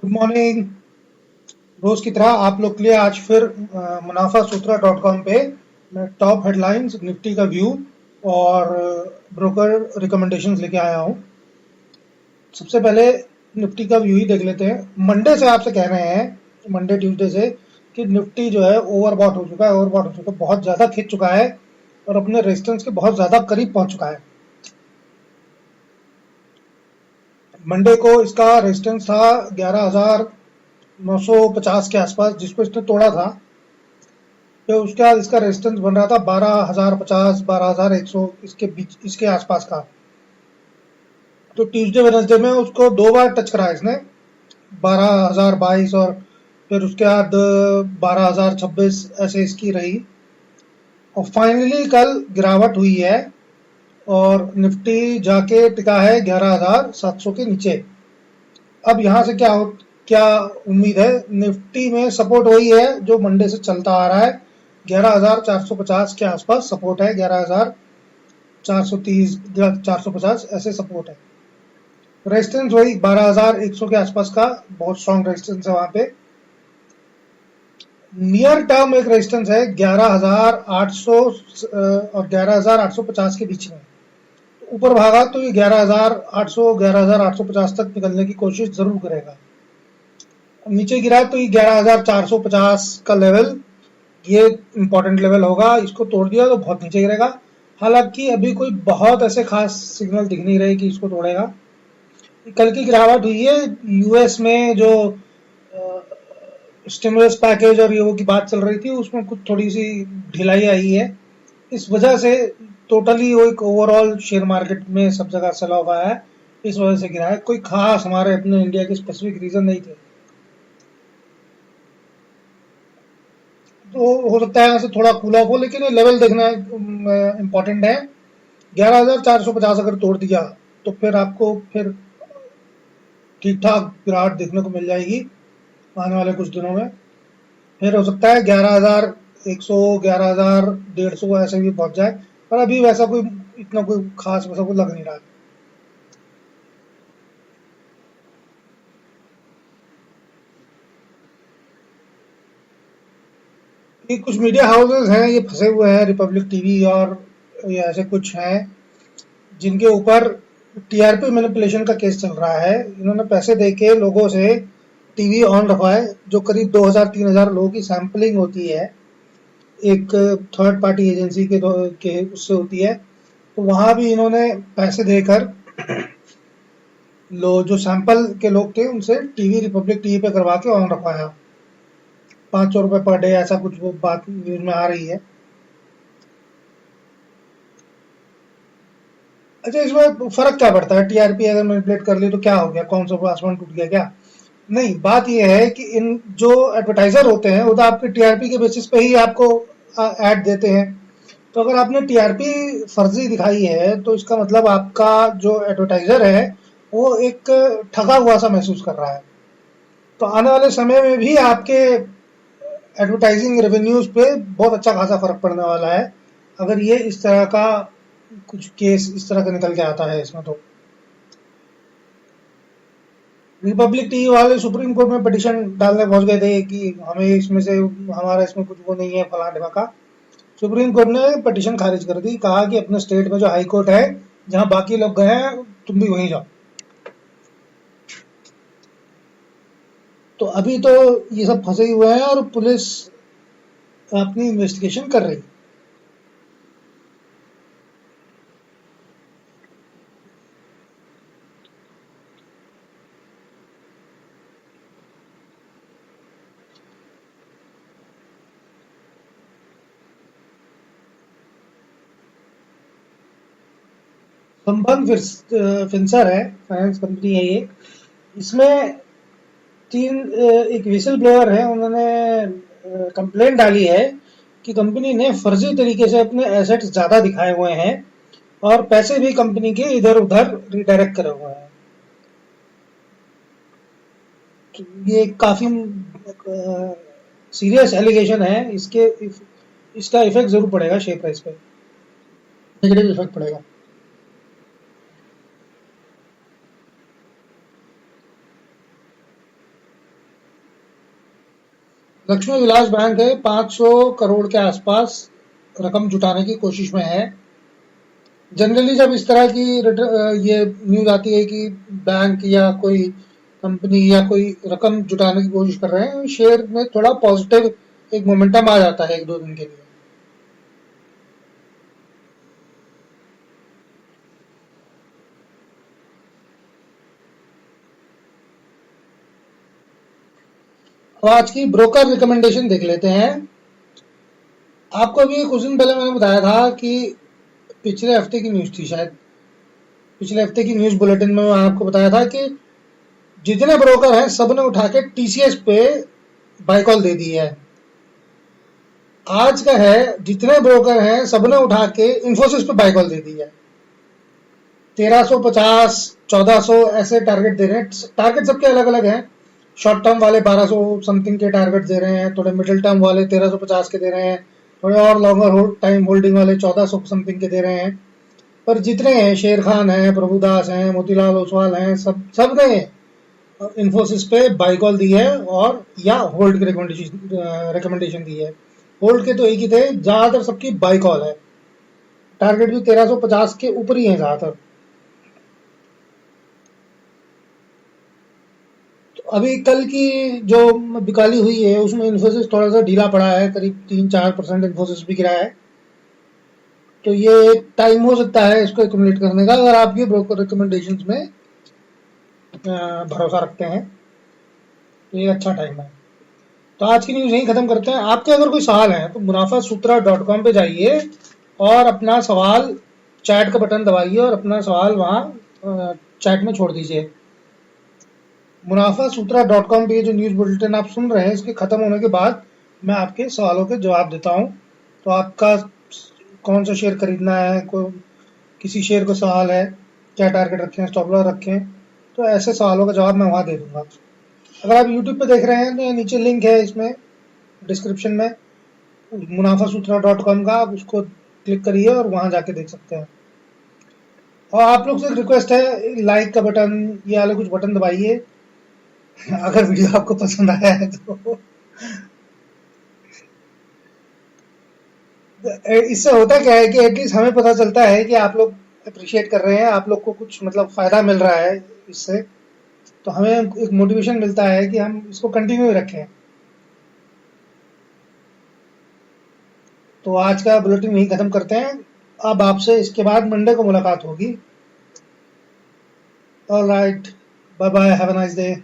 Good morning. रोज की तरह आप लोग के लिए आज फिर मुनाफा सूत्रा .com पे मैं टॉप हेडलाइंस, निफ्टी का व्यू और ब्रोकर रिकमेंडेशंस लेके आया हूँ। सबसे पहले निफ्टी का व्यू ही देख लेते हैं। मंडे से आपसे कह रहे हैं, मंडे ट्यूसडे से, कि निफ्टी जो है ओवरबॉट हो चुका है, बहुत ज़्यादा खिंच चुका है और अपने रेजिस्टेंस के बहुत ज़्यादा करीब पहुंच चुका है। मंडे को इसका रेजिस्टेंस था 11,950 के आसपास, जिसको इसने तोड़ा था। तो उसके बाद इसका रेजिस्टेंस बन रहा था 12,050, 12,100 इसके बीच, इसके आसपास का। तो ट्यूसडे वेडनेसडे में उसको 2 बार टच करा इसने, 12,022 और फिर उसके बाद 12,026, ऐसे इसकी रही। और फाइनली कल गिरावट हुई है और निफ्टी जाके टिका है 11,700 के नीचे। अब यहाँ से क्या उम्मीद है? निफ्टी में सपोर्ट वही है जो मंडे से चलता आ रहा है, 11,450 के आसपास सपोर्ट है, 11,430, 450 ऐसे सपोर्ट है। रेजिस्टेंस वही 12,100 के आसपास का बहुत स्ट्रॉन्ग रेजिस्टेंस है वहां पे। नियर टर्म एक रेजिस्टेंस है 11,800 और 11,850 के बीच में। ऊपर भागा तो ये 11,800, 11,850 तक निकलने की कोशिश जरूर करेगा। नीचे गिरा तो ये 11,450 का लेवल, ये इंपॉर्टेंट लेवल होगा। इसको तोड़ दिया तो बहुत नीचे गिरेगा। हालांकि अभी कोई बहुत ऐसे खास सिग्नल दिख नहीं रहे कि इसको तोड़ेगा। कल की गिरावट हुई है यूएस में, जो स्टिमुलस पैकेज और ये वो की बात चल रही थी, उसमें कुछ थोड़ी सी ढिलाई आई है। इस वजह से टोटली वो एक ओवरऑल शेयर मार्केट में सब जगह सेल ऑफ आया है, इस वजह से गिरा है। कोई खास हमारे अपने इंडिया के स्पेसिफिक रीजन नहीं थे। तो हो सकता है ऐसे थोड़ा कूल ऑफ हो, लेकिन ये लेवल देखना इम्पोर्टेंट है। 11,450 अगर तोड़ दिया तो फिर आपको फिर ठीक ठाक गिरावट देखने को मिल जाएगी आने वाले कुछ दिनों में। फिर हो सकता है 11,100, 11,150 ऐसे भी पहुंच जाए, पर अभी वैसा कोई इतना कोई खास वैसा कोई लग नहीं रहा है। ये कुछ मीडिया हाउसेस हैं, ये फंसे हुए हैं, रिपब्लिक टीवी और ये ऐसे कुछ हैं जिनके ऊपर टीआरपी मैनिपुलेशन का केस चल रहा है। इन्होंने पैसे देके लोगों से टीवी ऑन रखवाए, जो करीब 2,000-3,000 लोगों की सैंपलिंग होती है, एक थर्ड पार्टी एजेंसी के उससे होती है। तो वहां भी इन्होंने पैसे देकर जो सैंपल के लोग थे उनसे टीवी, रिपब्लिक टीवी पे करवा के ऑन रखवाया। 500 रुपए पर डे, ऐसा कुछ वो बात न्यूज में आ रही है। अच्छा, इसमें फर्क क्या पड़ता है? टीआरपी अगर मैनिपुलेट कर ली तो क्या हो गया? कौन सा आसमान टूट गया क्या? नहीं, बात यह है कि इन जो एडवर्टाइजर होते हैं वो तो आपके टीआरपी के बेसिस पे ही आपको ऐड देते हैं। तो अगर आपने टीआरपी फर्जी दिखाई है तो इसका मतलब आपका जो एडवर्टाइजर है वो एक ठगा हुआ सा महसूस कर रहा है। तो आने वाले समय में भी आपके एडवर्टाइजिंग रेवेन्यूज पे बहुत अच्छा खासा फर्क पड़ने वाला है, अगर ये इस तरह का कुछ केस इस तरह का निकल के आता है इसमें। तो रिपब्लिक टीवी वाले सुप्रीम कोर्ट में पिटिशन डालने पहुंच गए थे कि हमें इसमें से, हमारा इसमें कुछ वो नहीं है, फला ढिमा का। सुप्रीम कोर्ट ने पिटिशन खारिज कर दी, कहा कि अपने स्टेट में जो हाई कोर्ट है, जहां बाकी लोग गए हैं, तुम भी वहीं जाओ। तो अभी तो ये सब फंसे हुए हैं और पुलिस अपनी इन्वेस्टिगेशन कर रही है। संबंध फिंसर है, फाइनेंस कंपनी है ये। इसमें एक विसल ब्लोअर है, उन्होंने कंप्लेंट डाली है कि कंपनी ने फर्जी तरीके से अपने एसेट्स ज्यादा दिखाए हुए हैं और पैसे भी कंपनी के इधर उधर रिडायरेक्ट करे हुए हैं। तो ये काफी सीरियस एलिगेशन है। इसका इफेक्ट जरूर पड़ेगा शेयर प्राइस पे, नेगेटिव इफेक्ट पड़ेगा। लक्ष्मी विलास बैंक है 500 करोड़ के आसपास रकम जुटाने की कोशिश में है। जनरली जब इस तरह की ये न्यूज आती है कि बैंक या कोई कंपनी या कोई रकम जुटाने की कोशिश कर रहे हैं, शेयर में थोड़ा पॉजिटिव एक मोमेंटम आ जाता है 1-2 दिन के लिए। तो आज की ब्रोकर रिकमेंडेशन देख लेते हैं। आपको अभी कुछ दिन पहले मैंने बताया था कि पिछले हफ्ते की न्यूज थी शायद, पिछले हफ्ते की न्यूज बुलेटिन में मैं आपको बताया था कि जितने ब्रोकर हैं सबने उठा के टीसीएस पे बाय कॉल दे दी है। आज का है जितने ब्रोकर हैं सबने उठा के इंफोसिस पे बाय कॉल दे दी है। 1350, 1400 ऐसे टारगेट दे रहे हैं। टारगेट सबके अलग अलग हैं। शॉर्ट टर्म वाले 1200 समथिंग के टारगेट दे रहे हैं, थोड़े मिडिल टर्म वाले 1350 के दे रहे हैं, थोड़े और लॉन्गर टाइम होल्डिंग वाले 1400 समथिंग के दे रहे हैं। पर जितने हैं, शेर खान है, प्रभुदास हैं, मोतीलाल ओसवाल हैं, सब ने इन्फोसिस पे बाय कॉल दी है और या होल्ड की रिकमेंडेशन दी है। होल्ड के तो एक ही थे, ज्यादातर सबकी बाय कॉल है। टारगेट भी 1350 के ऊपर ही है ज्यादातर। तो अभी कल की जो बिकाली हुई है उसमें इन्फोसिस थोड़ा सा ढीला पड़ा है, करीब 3-4% इन्फोसिस बिक रहा है। तो ये एक टाइम हो सकता है इसको एक्यूमुलेट करने का, अगर आप ये ब्रोकर रिकमेंडेशंस में भरोसा रखते हैं तो ये अच्छा टाइम है। तो आज की न्यूज यही खत्म करते हैं। आपके अगर कोई सवाल है तो मुनाफासूत्रा.com पे जाइए और अपना सवाल चैट का बटन दबाइए और अपना सवाल वहां चैट में छोड़ दीजिए। मुनाफासूत्रा.com पे जो न्यूज बुलेटिन आप सुन रहे हैं इसके खत्म होने के बाद मैं आपके सवालों के जवाब देता हूं। तो आपका कौन सा शेयर खरीदना है, किसी शेयर को सवाल है, क्या टारगेट रखें, स्टॉप लॉस रखें, तो ऐसे सवालों का जवाब मैं वहां दे दूंगा। अगर आप यूट्यूब पे देख रहे हैं तो नीचे लिंक है इसमें डिस्क्रिप्शन में मुनाफासूत्रा.com का, आप उसको क्लिक करिए और वहां जाके देख सकते हैं। और आप लोग से एक रिक्वेस्ट है, लाइक का बटन, ये वाले कुछ बटन दबाइए अगर वीडियो आपको पसंद आया है तो। इससे होता क्या है कि एटलीस्ट हमें पता चलता है कि आप लोग अप्रिशिएट कर रहे हैं, आप लोग को कुछ मतलब फायदा मिल रहा है इससे, तो हमें एक मोटिवेशन मिलता है कि हम इसको कंटिन्यू रखें। तो आज का बुलेटिन यही खत्म करते हैं। अब आपसे इसके बाद मंडे को मुलाकात होगी। All right, bye bye, have a nice day.